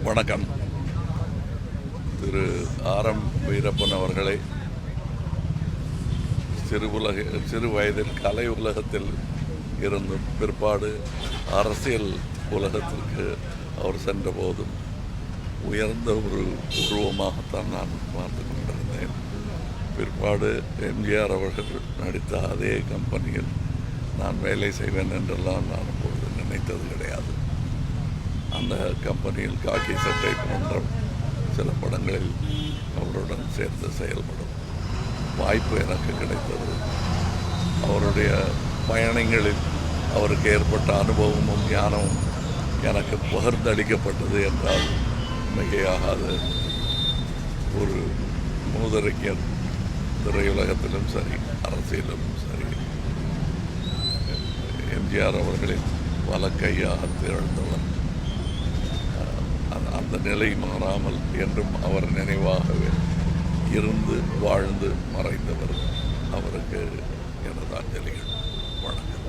வணக்கம். திரு ஆர்.எம். வீரப்பன் அவர்களை சிறு வயதில் கலை உலகத்தில் இருந்தும் பிற்பாடு அரசியல் உலகத்திற்கு அவர் சென்ற போதும் உயர்ந்த ஒரு உருவமாகத்தான் நான் பார்த்து கொண்டிருந்தேன். பிற்பாடு எம்ஜிஆர் அவர்கள் நடித்த அதே கம்பெனியில் நான் வேலை செய்வேன் என்றெல்லாம் நான் அப்பொழுது நினைத்தது கிடையாது. அந்த கம்பெனியில் காக்கி சட்டை போன்ற சில படங்களில் அவருடன் சேர்ந்து செயல்படும் வாய்ப்பு எனக்கு கிடைத்தது. அவருடைய பயணங்களில் அவருக்கு ஏற்பட்ட அனுபவமும் ஞானமும் எனக்கு பகிர்ந்தளிக்கப்பட்டது என்றால் மிகையாகாத ஒரு மூதறிஞர். திரையுலகத்திலும் சரி, அரசியலிலும் சரி, எம்ஜிஆர் அவர்களின் வலக்கையாக திகழ்ந்தவர். அந்த நிலை மாறாமல் என்றும் அவர் நினைவாகவே இருந்து வாழ்ந்து மறைந்தவர். அவருக்கு எனது அஞ்சலிகள். வணக்கம்.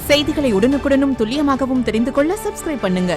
செய்திகளை உடனுக்குடனும் துல்லியமாகவும் தெரிந்து கொள்ள சப்ஸ்கிரைப் பண்ணுங்க.